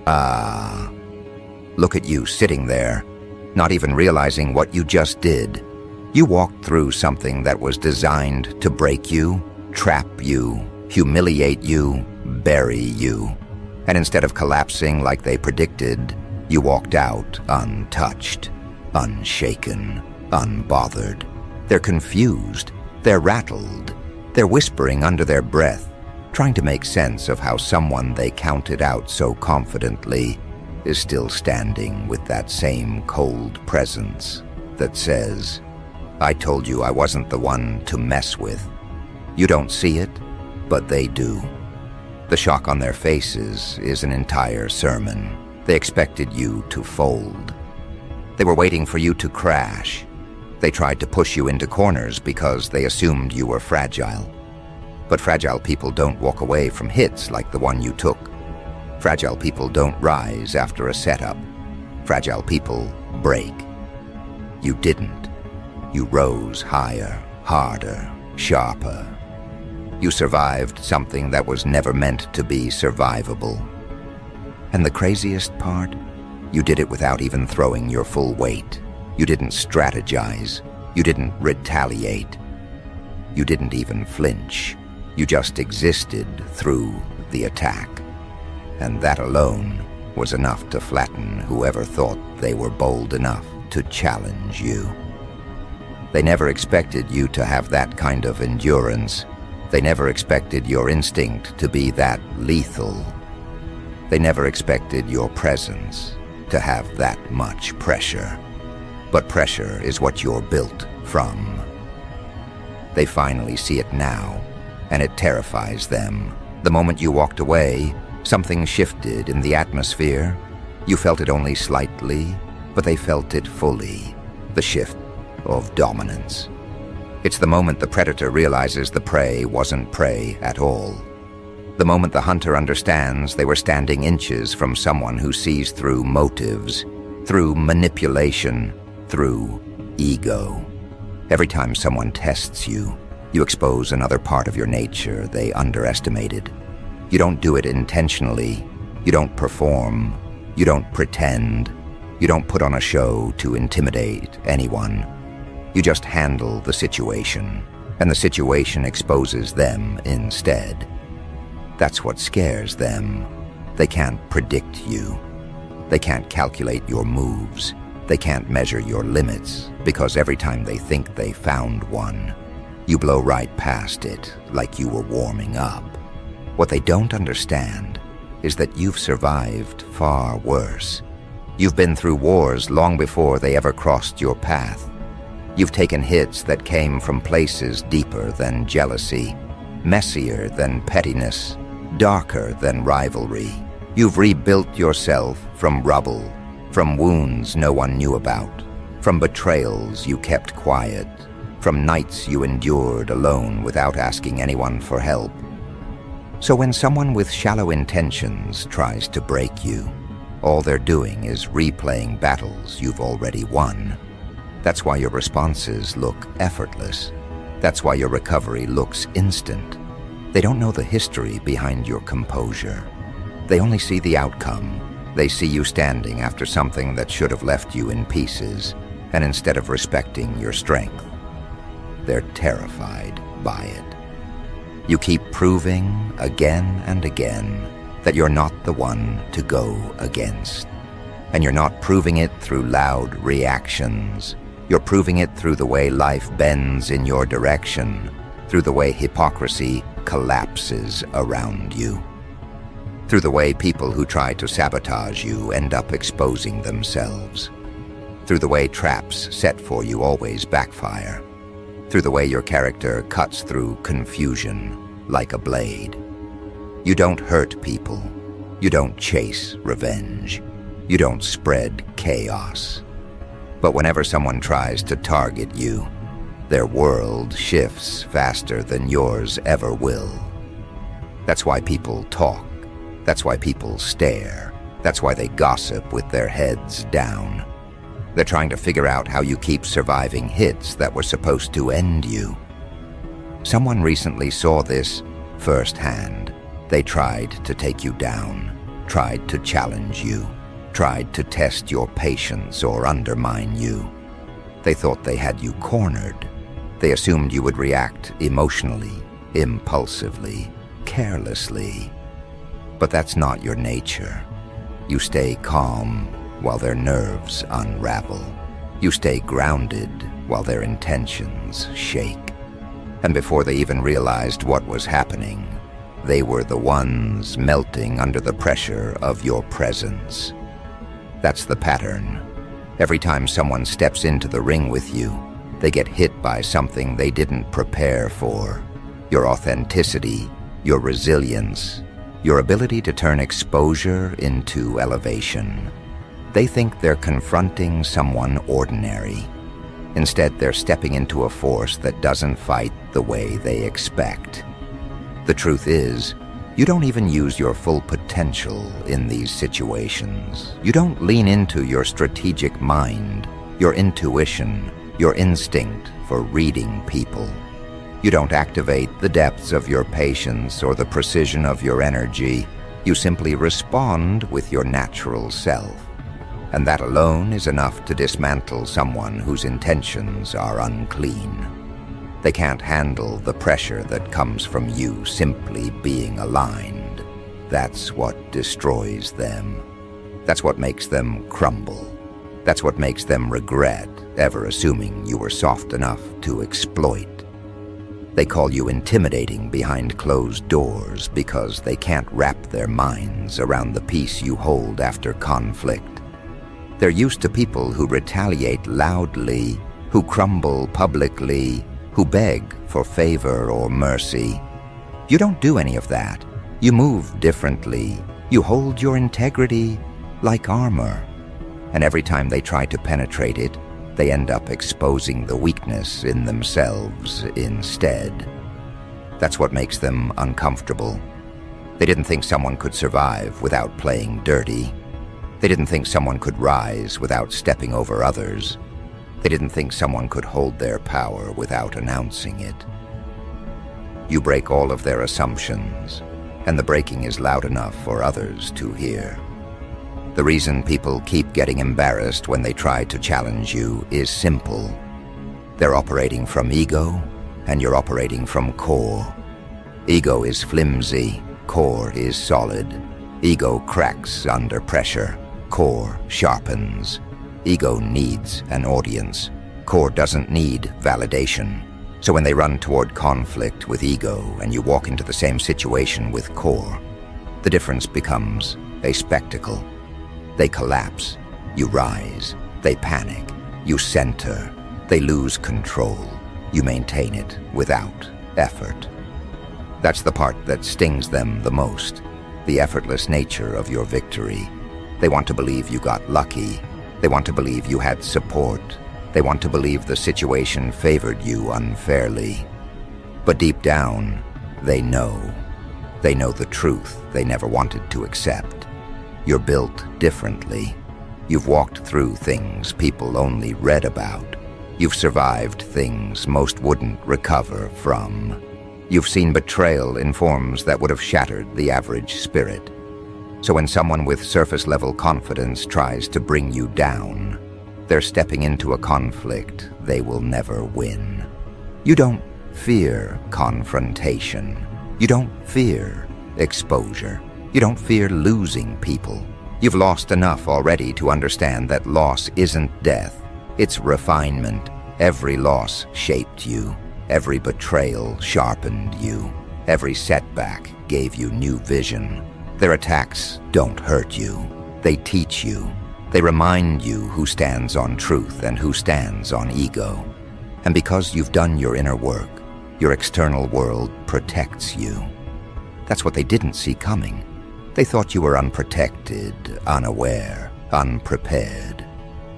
Ah. Look at you sitting there, not even realizing what you just did. You walked through something that was designed to break you, trap you, humiliate you, bury you. And instead of collapsing like they predicted, you walked out untouched, unshaken, unbothered. They're confused. They're rattled. They're whispering under their breath, trying to make sense of how someone they counted out so confidently is still standing with that same cold presence that says, "I told you I wasn't the one to mess with." You don't see it, but they do. The shock on their faces is an entire sermon. They expected you to fold. They were waiting for you to crash. They tried to push you into corners because they assumed you were fragile. But fragile people don't walk away from hits like the one you took. Fragile people don't rise after a setup. Fragile people break. You didn't. You rose higher, harder, sharper. You survived something that was never meant to be survivable. And the craziest part? You did it without even throwing your full weight. You didn't strategize. You didn't retaliate. You didn't even flinch. You just existed through the attack. And that alone was enough to flatten whoever thought they were bold enough to challenge you. They never expected you to have that kind of endurance. They never expected your instinct to be that lethal. They never expected your presence to have that much pressure. But pressure is what you're built from. They finally see it now, and it terrifies them. The moment you walked away, something shifted in the atmosphere. You felt it only slightly, but they felt it fully. The shift of dominance. It's the moment the predator realizes the prey wasn't prey at all. The moment the hunter understands they were standing inches from someone who sees through motives, through manipulation, through ego. Every time someone tests you, you expose another part of your nature they underestimated. You don't do it intentionally. You don't perform. You don't pretend. You don't put on a show to intimidate anyone. You just handle the situation, and the situation exposes them instead. That's what scares them. They can't predict you. They can't calculate your moves. They can't measure your limits, because every time they think they found one, you blow right past it like you were warming up. What they don't understand is that you've survived far worse. You've been through wars long before they ever crossed your path. You've taken hits that came from places deeper than jealousy, messier than pettiness, darker than rivalry. You've rebuilt yourself from rubble, from wounds no one knew about, from betrayals you kept quiet, from nights you endured alone without asking anyone for help. So when someone with shallow intentions tries to break you, all they're doing is replaying battles you've already won. That's why your responses look effortless. That's why your recovery looks instant. They don't know the history behind your composure. They only see the outcome. They see you standing after something that should have left you in pieces, and instead of respecting your strength, they're terrified by it. You keep proving again and again that you're not the one to go against. And you're not proving it through loud reactions. You're proving it through the way life bends in your direction, through the way hypocrisy collapses around you, through the way people who try to sabotage you end up exposing themselves, through the way traps set for you always backfire, through the way your character cuts through confusion like a blade. You don't hurt people. You don't chase revenge. You don't spread chaos. But whenever someone tries to target you, their world shifts faster than yours ever will. That's why people talk. That's why people stare. That's why they gossip with their heads down. They're trying to figure out how you keep surviving hits that were supposed to end you. Someone recently saw this firsthand. They tried to take you down. tried to challenge you, tried to test your patience or undermine you. They thought they had you cornered. They assumed you would react emotionally, impulsively, carelessly. But that's not your nature. You stay calm while their nerves unravel. You stay grounded while their intentions shake. And before they even realized what was happening, they were the ones melting under the pressure of your presence. That's the pattern. Every time someone steps into the ring with you, they get hit by something they didn't prepare for. Your authenticity, your resilience, your ability to turn exposure into elevation. They think they're confronting someone ordinary. Instead, they're stepping into a force that doesn't fight the way they expect. The truth is, you don't even use your full potential in these situations. You don't lean into your strategic mind, your intuition, your instinct for reading people. You don't activate the depths of your patience or the precision of your energy. You simply respond with your natural self. And that alone is enough to dismantle someone whose intentions are unclean. They can't handle the pressure that comes from you simply being aligned. That's what destroys them. That's what makes them crumble. That's what makes them regret ever assuming you were soft enough to exploit. They call you intimidating behind closed doors because they can't wrap their minds around the peace you hold after conflict. They're used to people who retaliate loudly, who crumble publicly, who beg for favor or mercy. You don't do any of that. You move differently. You hold your integrity like armor. And every time they try to penetrate it, they end up exposing the weakness in themselves instead. That's what makes them uncomfortable. They didn't think someone could survive without playing dirty. They didn't think someone could rise without stepping over others. They didn't think someone could hold their power without announcing it. You break all of their assumptions, and the breaking is loud enough for others to hear. The reason people keep getting embarrassed when they try to challenge you is simple. They're operating from ego, and you're operating from core. Ego is flimsy, core is solid. Ego cracks under pressure, core sharpens. Ego needs an audience. Core doesn't need validation. So when they run toward conflict with ego and you walk into the same situation with core, the difference becomes a spectacle. They collapse, you rise. They panic, you center. They lose control, you maintain it without effort. That's the part that stings them the most, the effortless nature of your victory. They want to believe you got lucky. They want to believe you had support. They want to believe the situation favored you unfairly. But deep down, they know. They know the truth they never wanted to accept. You're built differently. You've walked through things people only read about. You've survived things most wouldn't recover from. You've seen betrayal in forms that would have shattered the average spirit. So when someone with surface-level confidence tries to bring you down, they're stepping into a conflict they will never win. You don't fear confrontation. You don't fear exposure. You don't fear losing people. You've lost enough already to understand that loss isn't death. It's refinement. Every loss shaped you. Every betrayal sharpened you. Every setback gave you new vision. Their attacks don't hurt you. They teach you. They remind you who stands on truth and who stands on ego. And because you've done your inner work, your external world protects you. That's what they didn't see coming. They thought you were unprotected, unaware, unprepared.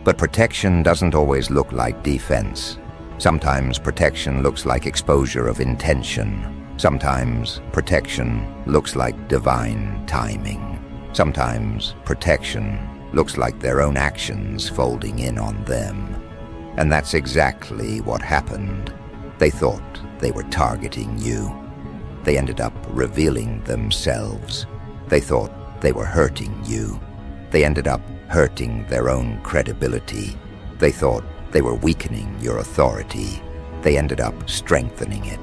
But protection doesn't always look like defense. Sometimes protection looks like exposure of intention. Sometimes protection looks like divine timing. Sometimes protection looks like their own actions folding in on them. And that's exactly what happened. They thought they were targeting you. They ended up revealing themselves. They thought they were hurting you. They ended up hurting their own credibility. They thought they were weakening your authority. They ended up strengthening it.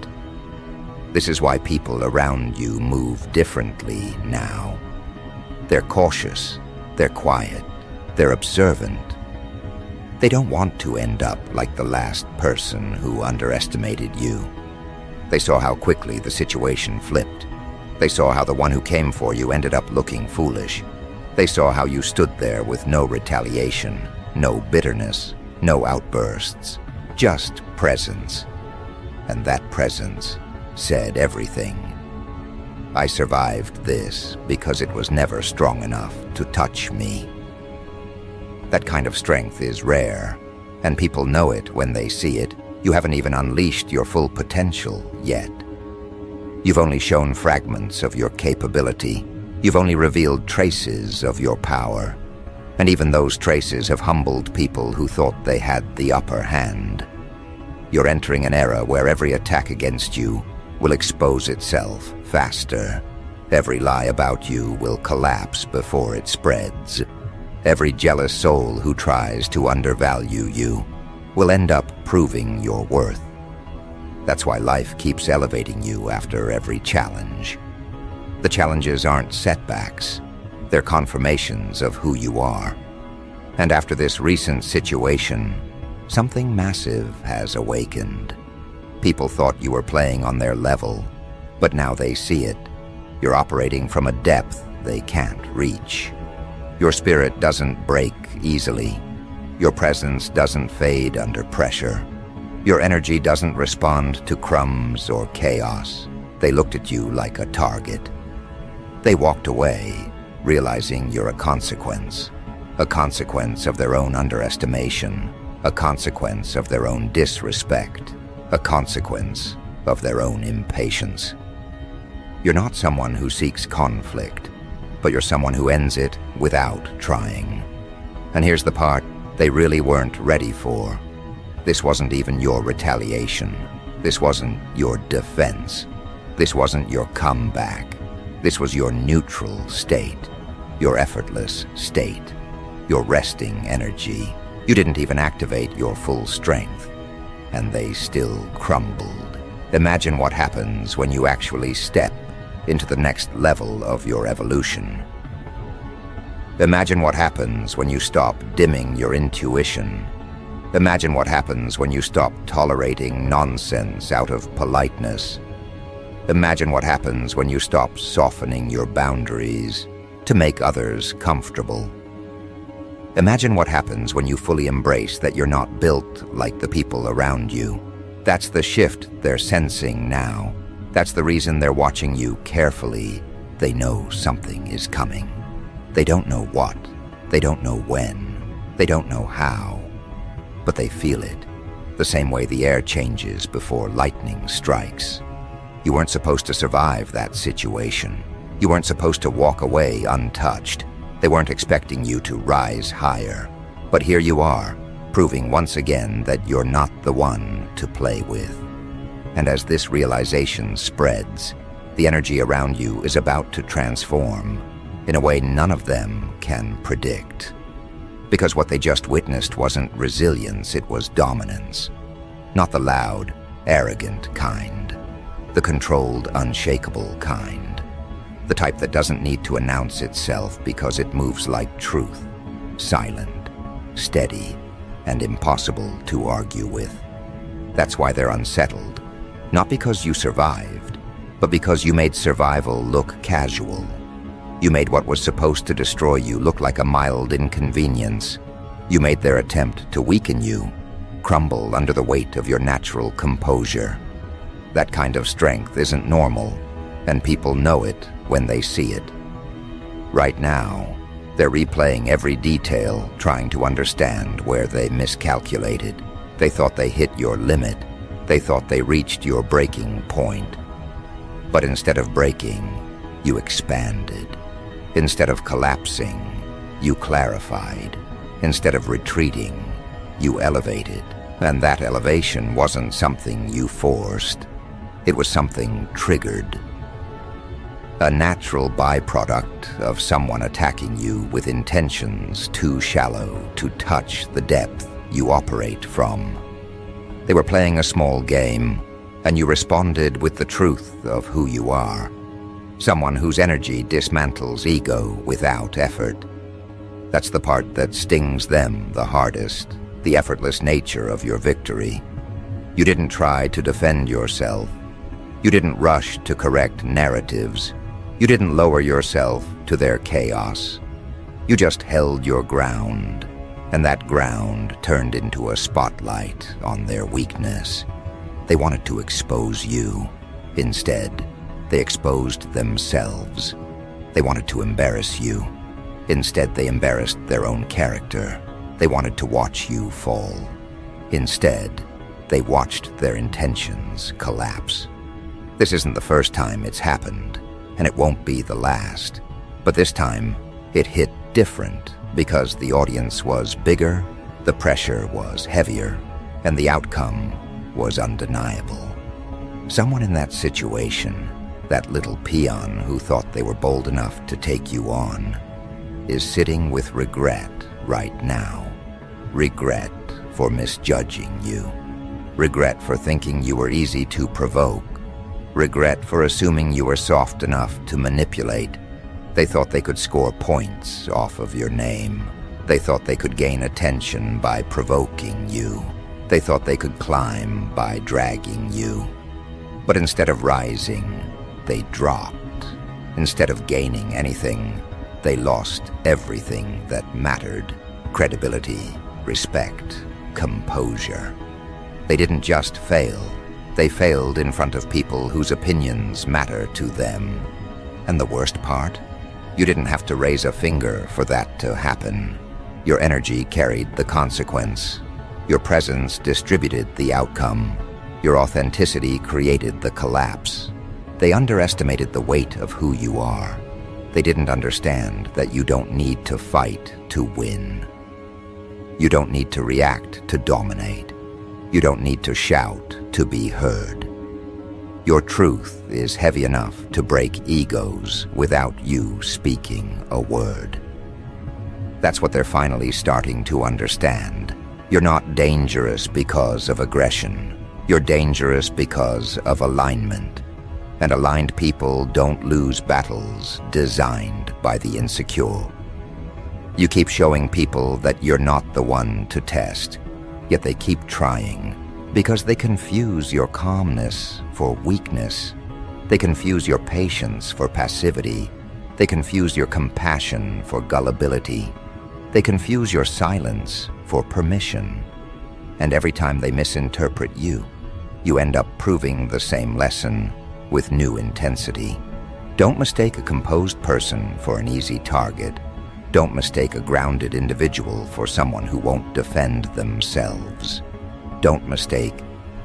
This is why people around you move differently now. They're cautious, they're quiet, they're observant. They don't want to end up like the last person who underestimated you. They saw how quickly the situation flipped. They saw how the one who came for you ended up looking foolish. They saw how you stood there with no retaliation, no bitterness, no outbursts, just presence. And that presence said everything. I survived this because it was never strong enough to touch me. That kind of strength is rare, and people know it when they see it. You haven't even unleashed your full potential yet. You've only shown fragments of your capability. You've only revealed traces of your power. And even those traces have humbled people who thought they had the upper hand. You're entering an era where every attack against you will expose itself faster. Every lie about you will collapse before it spreads. Every jealous soul who tries to undervalue you will end up proving your worth. That's why life keeps elevating you after every challenge. The challenges aren't setbacks, they're confirmations of who you are. And after this recent situation, something massive has awakened. People thought you were playing on their level, but now they see it. You're operating from a depth they can't reach. Your spirit doesn't break easily. Your presence doesn't fade under pressure. Your energy doesn't respond to crumbs or chaos. They looked at you like a target. They walked away, realizing you're a consequence of their own underestimation, a consequence of their own disrespect, a consequence of their own impatience. You're not someone who seeks conflict, but you're someone who ends it without trying. And here's the part they really weren't ready for. This wasn't even your retaliation. This wasn't your defense. This wasn't your comeback. This was your neutral state, your effortless state, your resting energy. You didn't even activate your full strength, and they still crumbled. Imagine what happens when you actually step into the next level of your evolution. Imagine what happens when you stop dimming your intuition. Imagine what happens when you stop tolerating nonsense out of politeness. Imagine what happens when you stop softening your boundaries to make others comfortable. Imagine what happens when you fully embrace that you're not built like the people around you. That's the shift they're sensing now. That's the reason they're watching you carefully. They know something is coming. They don't know what. They don't know when. They don't know how. But they feel it, the same way the air changes before lightning strikes. You weren't supposed to survive that situation. You weren't supposed to walk away untouched. They weren't expecting you to rise higher. But here you are, proving once again that you're not the one to play with. And as this realization spreads, the energy around you is about to transform in a way none of them can predict. Because what they just witnessed wasn't resilience, it was dominance. Not the loud, arrogant kind. The controlled, unshakable kind. The type that doesn't need to announce itself because it moves like truth. Silent, steady, and impossible to argue with. That's why they're unsettled. Not because you survived, but because you made survival look casual. You made what was supposed to destroy you look like a mild inconvenience. You made their attempt to weaken you crumble under the weight of your natural composure. That kind of strength isn't normal, and people know it when they see it. Right now, they're replaying every detail, trying to understand where they miscalculated. They thought they hit your limit. They thought they reached your breaking point. But instead of breaking, you expanded. Instead of collapsing, you clarified. Instead of retreating, you elevated. And that elevation wasn't something you forced. It was something triggered. a natural byproduct of someone attacking you with intentions too shallow to touch the depth you operate from. They were playing a small game, and you responded with the truth of who you are. Someone whose energy dismantles ego without effort. That's the part that stings them the hardest, the effortless nature of your victory. You didn't try to defend yourself. You didn't rush to correct narratives. You didn't lower yourself to their chaos. You just held your ground, and that ground turned into a spotlight on their weakness. They wanted to expose you. Instead, they exposed themselves. They wanted to embarrass you. Instead, they embarrassed their own character. They wanted to watch you fall. Instead, they watched their intentions collapse. This isn't the first time it's happened, and it won't be the last. But this time, it hit different because the audience was bigger, the pressure was heavier, and the outcome was undeniable. Someone in that situation, that little peon who thought they were bold enough to take you on, is sitting with regret right now. Regret for misjudging you. Regret for thinking you were easy to provoke. Regret for assuming you were soft enough to manipulate. They thought they could score points off of your name. They thought they could gain attention by provoking you. They thought they could climb by dragging you. But instead of rising, they dropped. Instead of gaining anything, they lost everything that mattered. Credibility, respect, composure. They didn't just fail. They failed in front of people whose opinions matter to them. And the worst part? You didn't have to raise a finger for that to happen. Your energy carried the consequence. Your presence distributed the outcome. Your authenticity created the collapse. They underestimated the weight of who you are. They didn't understand that you don't need to fight to win. You don't need to react to dominate. You don't need to shout to be heard. Your truth is heavy enough to break egos without you speaking a word. That's what they're finally starting to understand. You're not dangerous because of aggression. You're dangerous because of alignment. And aligned people don't lose battles designed by the insecure. You keep showing people that you're not the one to test, yet they keep trying because they confuse your calmness for weakness. They confuse your patience for passivity. They confuse your compassion for gullibility. They confuse your silence for permission. And every time they misinterpret you, you end up proving the same lesson with new intensity. Don't mistake a composed person for an easy target. Don't mistake a grounded individual for someone who won't defend themselves. Don't mistake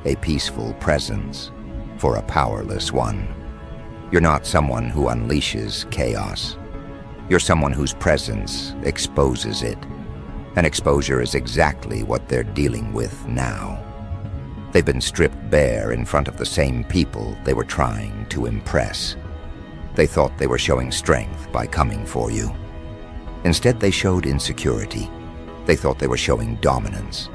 a peaceful presence for a powerless one. You're not someone who unleashes chaos. You're someone whose presence exposes it. And exposure is exactly what they're dealing with now. They've been stripped bare in front of the same people they were trying to impress. They thought they were showing strength by coming for you. Instead, they showed insecurity. They thought they were showing dominance.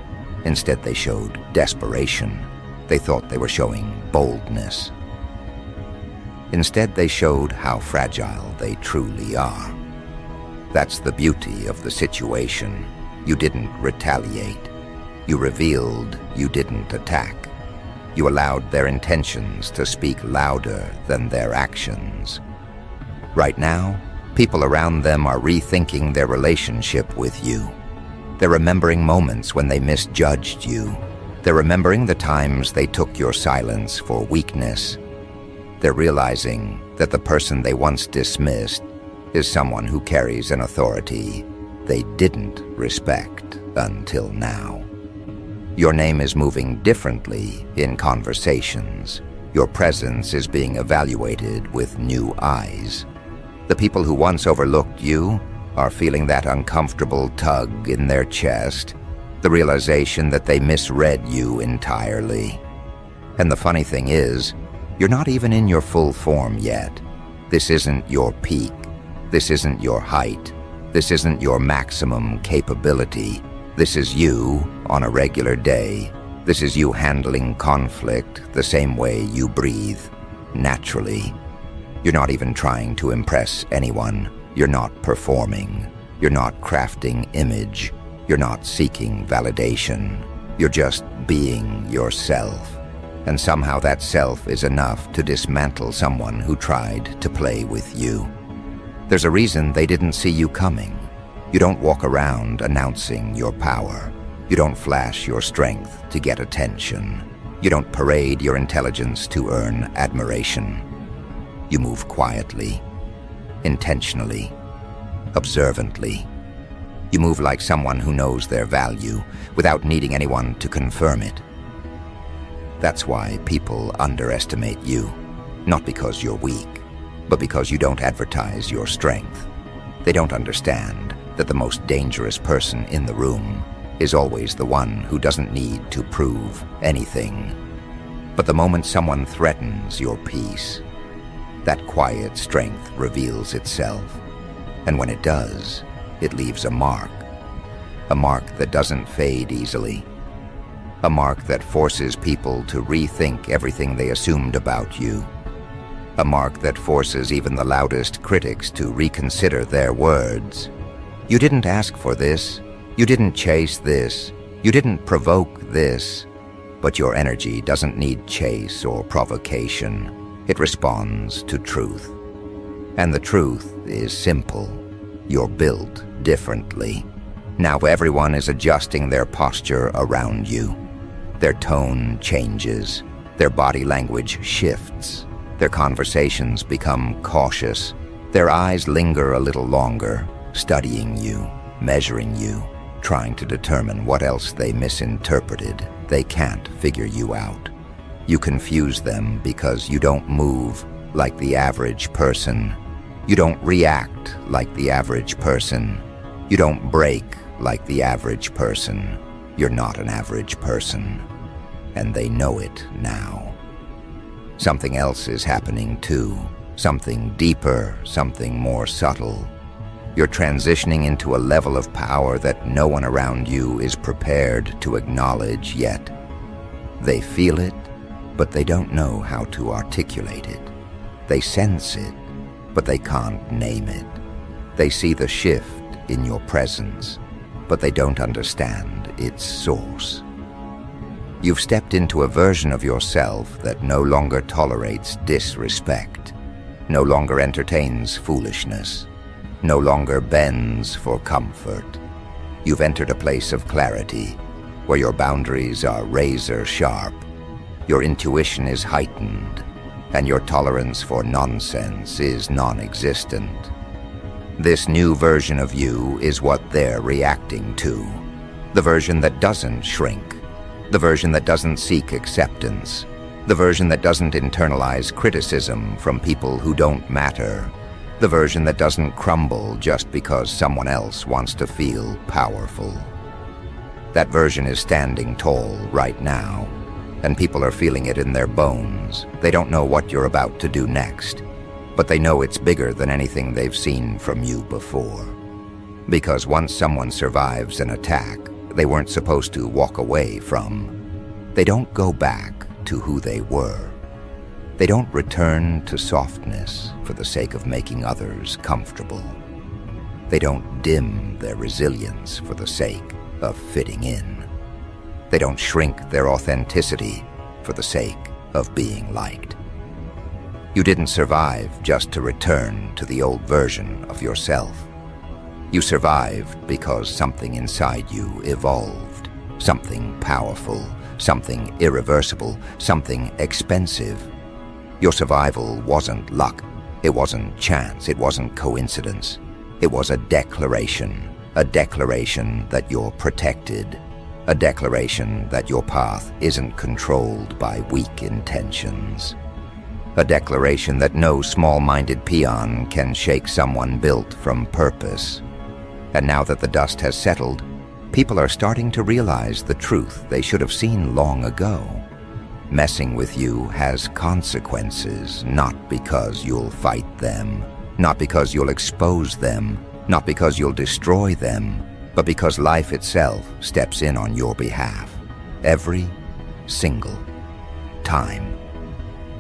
Instead, they showed desperation. They thought they were showing boldness. Instead, they showed how fragile they truly are. That's the beauty of the situation. You didn't retaliate. You revealed, you didn't attack. You allowed their intentions to speak louder than their actions. Right now, people around them are rethinking their relationship with you. They're remembering moments when they misjudged you. They're remembering the times they took your silence for weakness. They're realizing that the person they once dismissed is someone who carries an authority they didn't respect until now. Your name is moving differently in conversations. Your presence is being evaluated with new eyes. The people who once overlooked you are feeling that uncomfortable tug in their chest, the realization that they misread you entirely. And the funny thing is, you're not even in your full form yet. This isn't your peak. This isn't your height. This isn't your maximum capability. This is you on a regular day. This is you handling conflict the same way you breathe, naturally. You're not even trying to impress anyone. You're not performing. You're not crafting image. You're not seeking validation. You're just being yourself. And somehow that self is enough to dismantle someone who tried to play with you. There's a reason they didn't see you coming. You don't walk around announcing your power. You don't flash your strength to get attention. You don't parade your intelligence to earn admiration. You move quietly, intentionally, observantly. You move like someone who knows their value without needing anyone to confirm it. That's why people underestimate you, not because you're weak, but because you don't advertise your strength. They don't understand that the most dangerous person in the room is always the one who doesn't need to prove anything. But the moment someone threatens your peace, that quiet strength reveals itself. And when it does, it leaves a mark that doesn't fade easily. A mark that forces people to rethink everything they assumed about you. A mark that forces even the loudest critics to reconsider their words. You didn't ask for this. You didn't chase this. You didn't provoke this. But your energy doesn't need chase or provocation. It responds to truth. And the truth is simple. You're built differently. Now everyone is adjusting their posture around you. Their tone changes. Their body language shifts. Their conversations become cautious. Their eyes linger a little longer, studying you, measuring you, trying to determine what else they misinterpreted. They can't figure you out. You confuse them because you don't move like the average person. You don't react like the average person. You don't break like the average person. You're not an average person. And they know it now. Something else is happening too. Something deeper, something more subtle. You're transitioning into a level of power that no one around you is prepared to acknowledge yet. They feel it, but they don't know how to articulate it. They sense it, but they can't name it. They see the shift in your presence, but they don't understand its source. You've stepped into a version of yourself that no longer tolerates disrespect, no longer entertains foolishness, no longer bends for comfort. You've entered a place of clarity, where your boundaries are razor sharp, your intuition is heightened, and your tolerance for nonsense is non-existent. This new version of you is what they're reacting to. The version that doesn't shrink. The version that doesn't seek acceptance. The version that doesn't internalize criticism from people who don't matter. The version that doesn't crumble just because someone else wants to feel powerful. That version is standing tall right now, and people are feeling it in their bones. They don't know what you're about to do next, but they know it's bigger than anything they've seen from you before. Because once someone survives an attack they weren't supposed to walk away from, they don't go back to who they were. They don't return to softness for the sake of making others comfortable. They don't dim their resilience for the sake of fitting in. They don't shrink their authenticity for the sake of being liked. You didn't survive just to return to the old version of yourself. You survived because something inside you evolved, something powerful, something irreversible, something expensive. Your survival wasn't luck, it wasn't chance, it wasn't coincidence. It was a declaration that you're protected, a declaration that your path isn't controlled by weak intentions, a declaration that no small-minded peon can shake someone built from purpose. And now that the dust has settled, people are starting to realize the truth they should have seen long ago. Messing with you has consequences, not because you'll fight them, not because you'll expose them, not because you'll destroy them, but because life itself steps in on your behalf. Every single time.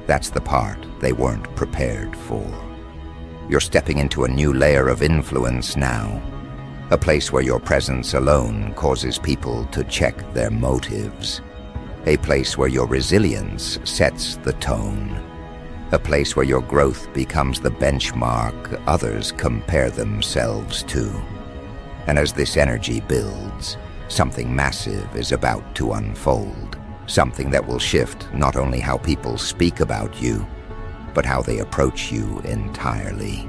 That's the part they weren't prepared for. You're stepping into a new layer of influence now, a place where your presence alone causes people to check their motives, a place where your resilience sets the tone, a place where your growth becomes the benchmark others compare themselves to. And as this energy builds, something massive is about to unfold, something that will shift not only how people speak about you, but how they approach you entirely.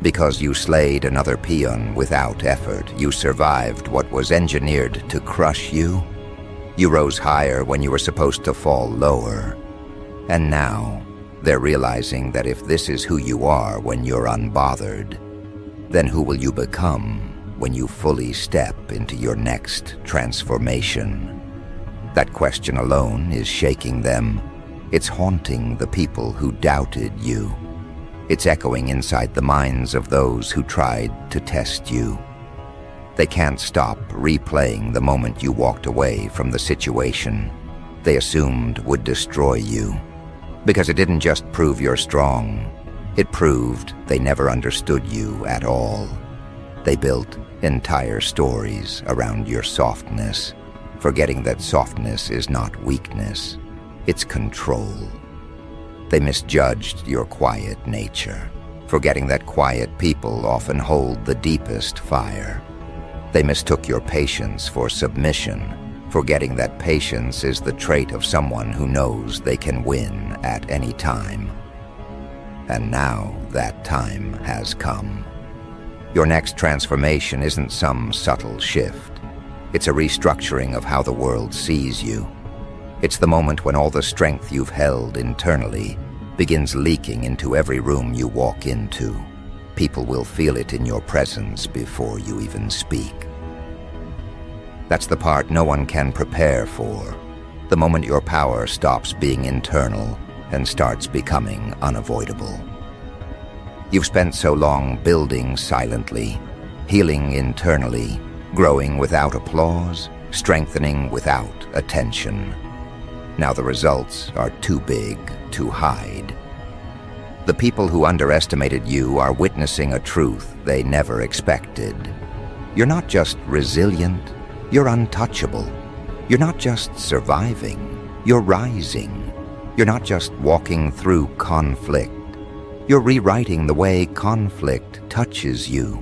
Because you slayed another peon without effort, you survived what was engineered to crush you. You rose higher when you were supposed to fall lower. And now, they're realizing that if this is who you are when you're unbothered, then who will you become when you fully step into your next transformation? That question alone is shaking them. It's haunting the people who doubted you. It's echoing inside the minds of those who tried to test you. They can't stop replaying the moment you walked away from the situation they assumed would destroy you. Because it didn't just prove you're strong, it proved they never understood you at all. They built entire stories around your softness, forgetting that softness is not weakness, it's control. They misjudged your quiet nature, forgetting that quiet people often hold the deepest fire. They mistook your patience for submission, forgetting that patience is the trait of someone who knows they can win at any time. And now that time has come. Your next transformation isn't some subtle shift. It's a restructuring of how the world sees you. It's the moment when all the strength you've held internally begins leaking into every room you walk into. People will feel it in your presence before you even speak. That's the part no one can prepare for. The moment your power stops being internal and starts becoming unavoidable. You've spent so long building silently, healing internally, growing without applause, strengthening without attention. Now the results are too big to hide. The people who underestimated you are witnessing a truth they never expected. You're not just resilient, you're untouchable. You're not just surviving, you're rising. You're not just walking through conflict, you're rewriting the way conflict touches you.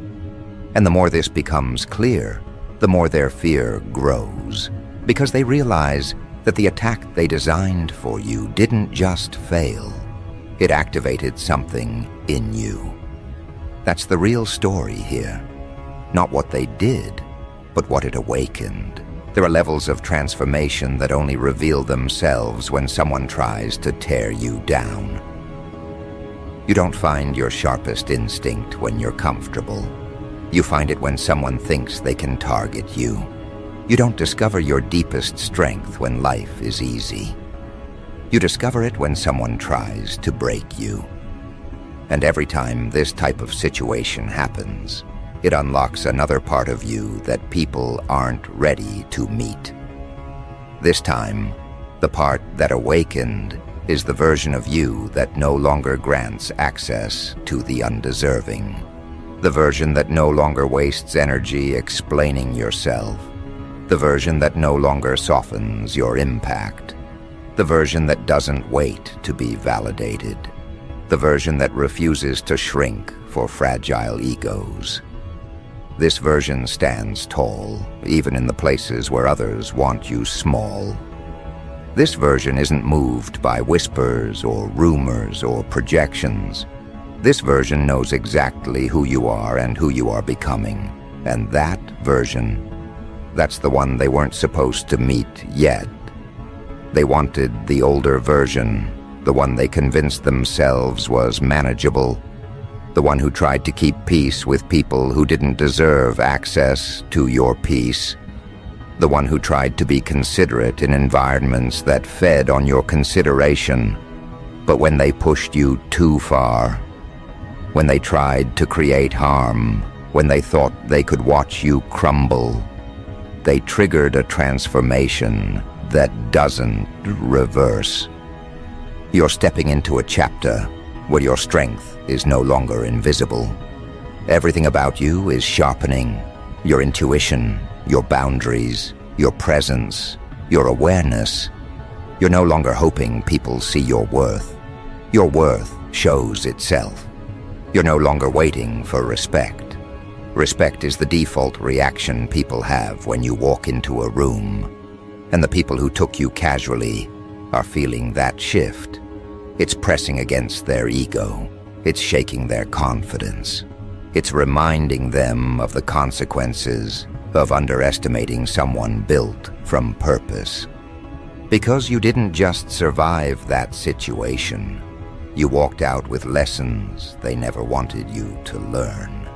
And the more this becomes clear, the more their fear grows, because they realize that the attack they designed for you didn't just fail. It activated something in you. That's the real story here. Not what they did, but what it awakened. There are levels of transformation that only reveal themselves when someone tries to tear you down. You don't find your sharpest instinct when you're comfortable. You find it when someone thinks they can target you. You don't discover your deepest strength when life is easy. You discover it when someone tries to break you. And every time this type of situation happens, it unlocks another part of you that people aren't ready to meet. This time, the part that awakened is the version of you that no longer grants access to the undeserving. The version that no longer wastes energy explaining yourself. The version that no longer softens your impact. The version that doesn't wait to be validated. The version that refuses to shrink for fragile egos. This version stands tall, even in the places where others want you small. This version isn't moved by whispers or rumors or projections. This version knows exactly who you are and who you are becoming. And that version, that's the one they weren't supposed to meet yet. They wanted the older version, the one they convinced themselves was manageable, the one who tried to keep peace with people who didn't deserve access to your peace. the one who tried to be considerate in environments that fed on your consideration, but when they pushed you too far, when they tried to create harm, when they thought they could watch you crumble, they triggered a transformation that doesn't reverse. You're stepping into a chapter where your strength is no longer invisible. Everything about you is sharpening: your intuition, your boundaries, your presence, your awareness. You're no longer hoping people see your worth. Your worth shows itself. You're no longer waiting for respect. Respect is the default reaction people have when you walk into a room, and the people who took you casually are feeling that shift. It's pressing against their ego. It's shaking their confidence. It's reminding them of the consequences of underestimating someone built from purpose. Because you didn't just survive that situation, you walked out with lessons they never wanted you to learn.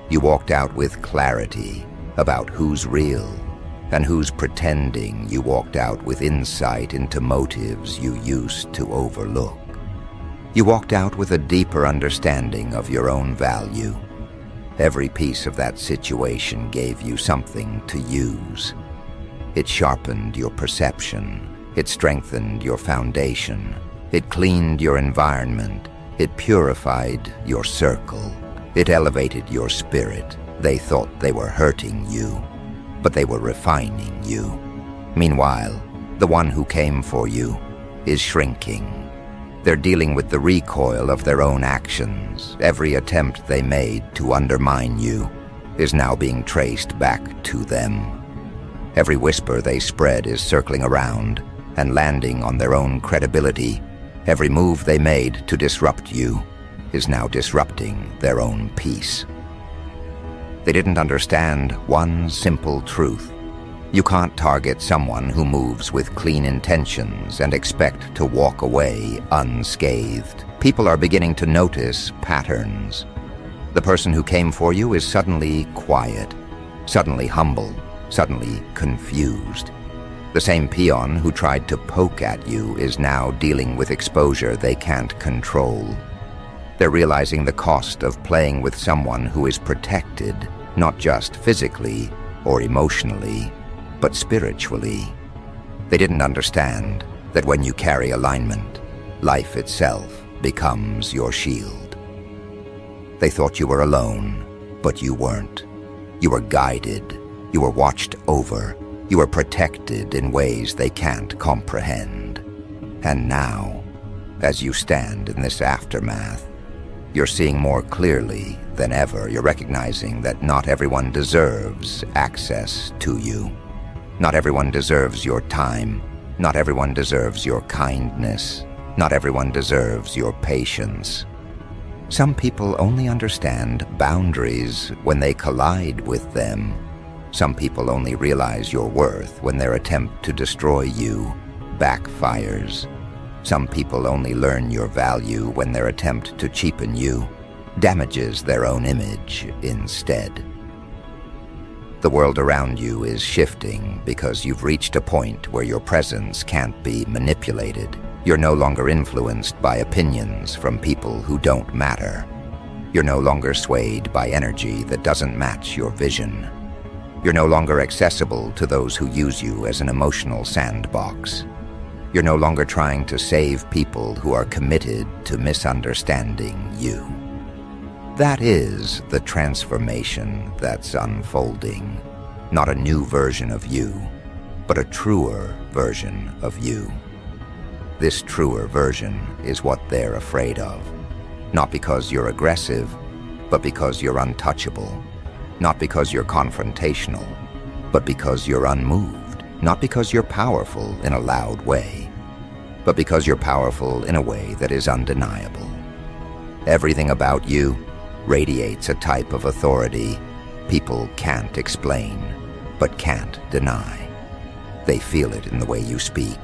You walked out with clarity about who's real and who's pretending. You walked out with insight into motives you used to overlook. You walked out with a deeper understanding of your own value. Every piece of that situation gave you something to use. It sharpened your perception. It strengthened your foundation. It cleaned your environment. It purified your circle. It elevated your spirit. They thought they were hurting you, but they were refining you. Meanwhile, the one who came for you is shrinking. They're dealing with the recoil of their own actions. Every attempt they made to undermine you is now being traced back to them. Every whisper they spread is circling around and landing on their own credibility. Every move they made to disrupt you is now disrupting their own peace. They didn't understand one simple truth. You can't target someone who moves with clean intentions and expect to walk away unscathed. People are beginning to notice patterns. The person who came for you is suddenly quiet, suddenly humble, suddenly confused. The same peon who tried to poke at you is now dealing with exposure they can't control. They're realizing the cost of playing with someone who is protected, not just physically or emotionally, but spiritually. They didn't understand that when you carry alignment, life itself becomes your shield. They thought you were alone, but you weren't. You were guided. You were watched over. You were protected in ways they can't comprehend. And now, as you stand in this aftermath, you're seeing more clearly than ever. You're recognizing that not everyone deserves access to you. Not everyone deserves your time. Not everyone deserves your kindness. Not everyone deserves your patience. Some people only understand boundaries when they collide with them. Some people only realize your worth when their attempt to destroy you backfires. Some people only learn your value when their attempt to cheapen you damages their own image instead. The world around you is shifting because you've reached a point where your presence can't be manipulated. You're no longer influenced by opinions from people who don't matter. You're no longer swayed by energy that doesn't match your vision. You're no longer accessible to those who use you as an emotional sandbox. You're no longer trying to save people who are committed to misunderstanding you. That is the transformation that's unfolding. Not a new version of you, but a truer version of you. This truer version is what they're afraid of. Not because you're aggressive, but because you're untouchable. Not because you're confrontational, but because you're unmoved. Not because you're powerful in a loud way, but because you're powerful in a way that is undeniable. Everything about you radiates a type of authority people can't explain, but can't deny. They feel it in the way you speak,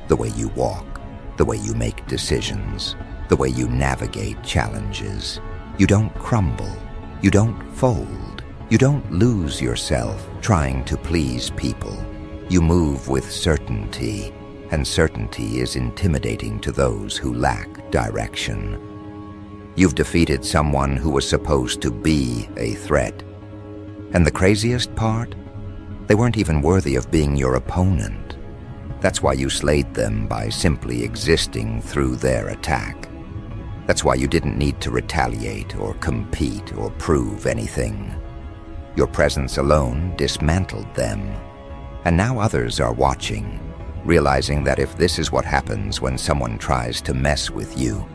the way you walk, the way you make decisions, the way you navigate challenges. You don't crumble. You don't fold. You don't lose yourself trying to please people. You move with certainty, and certainty is intimidating to those who lack direction. You've defeated someone who was supposed to be a threat. And the craziest part? They weren't even worthy of being your opponent. That's why you slayed them by simply existing through their attack. That's why you didn't need to retaliate or compete or prove anything. Your presence alone dismantled them. And now others are watching, realizing that if this is what happens when someone tries to mess with you,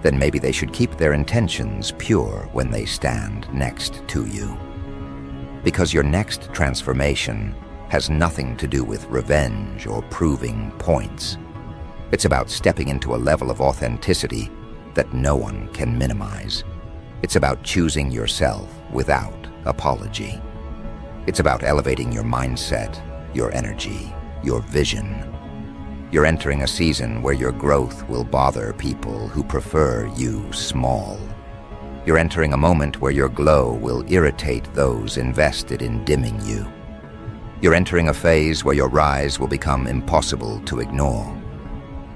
then maybe they should keep their intentions pure when they stand next to you. Because your next transformation has nothing to do with revenge or proving points. It's about stepping into a level of authenticity that no one can minimize. It's about choosing yourself without apology. It's about elevating your mindset, your energy, your vision. You're entering a season where your growth will bother people who prefer you small. You're entering a moment where your glow will irritate those invested in dimming you. You're entering a phase where your rise will become impossible to ignore.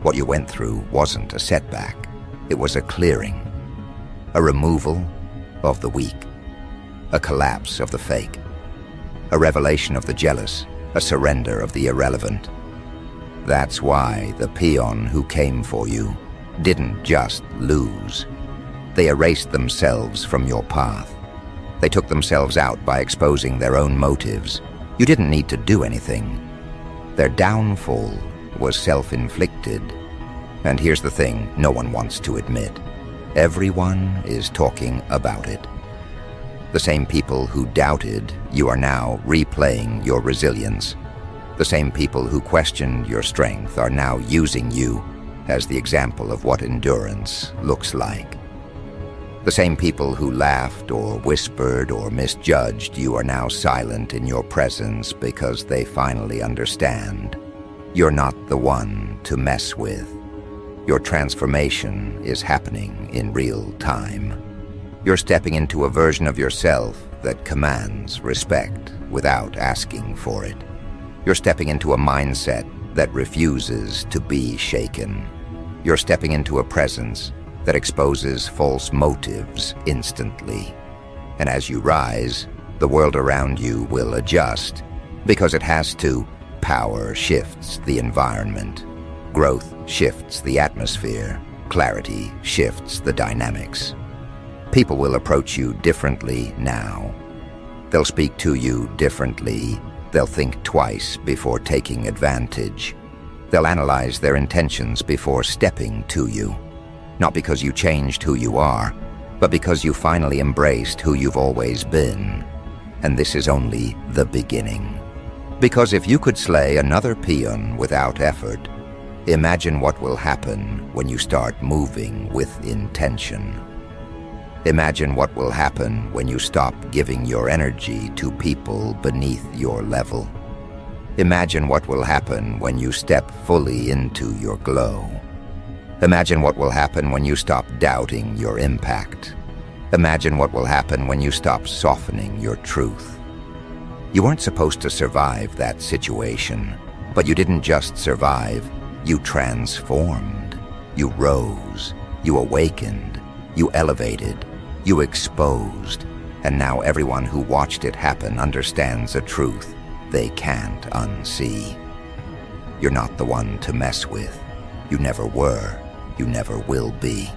What you went through wasn't a setback. It was a clearing, a removal of the weak, a collapse of the fake, a revelation of the jealous, a surrender of the irrelevant. That's why the peon who came for you didn't just lose. They erased themselves from your path. They took themselves out by exposing their own motives. You didn't need to do anything. Their downfall was self-inflicted. And here's the thing no one wants to admit. Everyone is talking about it. The same people who doubted you are now replaying your resilience. The same people who questioned your strength are now using you as the example of what endurance looks like. The same people who laughed or whispered or misjudged you are now silent in your presence because they finally understand. You're not the one to mess with. Your transformation is happening in real time. You're stepping into a version of yourself that commands respect without asking for it. You're stepping into a mindset that refuses to be shaken. You're stepping into a presence that exposes false motives instantly. And as you rise, the world around you will adjust, because it has to. Power shifts the environment. Growth shifts the atmosphere. Clarity shifts the dynamics. People will approach you differently now. They'll speak to you differently. They'll think twice before taking advantage. They'll analyze their intentions before stepping to you. Not because you changed who you are, but because you finally embraced who you've always been. And this is only the beginning. Because if you could slay another peon without effort, imagine what will happen when you start moving with intention. Imagine what will happen when you stop giving your energy to people beneath your level. Imagine what will happen when you step fully into your glow. Imagine what will happen when you stop doubting your impact. Imagine what will happen when you stop softening your truth. You weren't supposed to survive that situation, but you didn't just survive, you transformed. You rose, you awakened, you elevated, you exposed, and now everyone who watched it happen understands a truth they can't unsee. You're not the one to mess with. You never were. You never will be.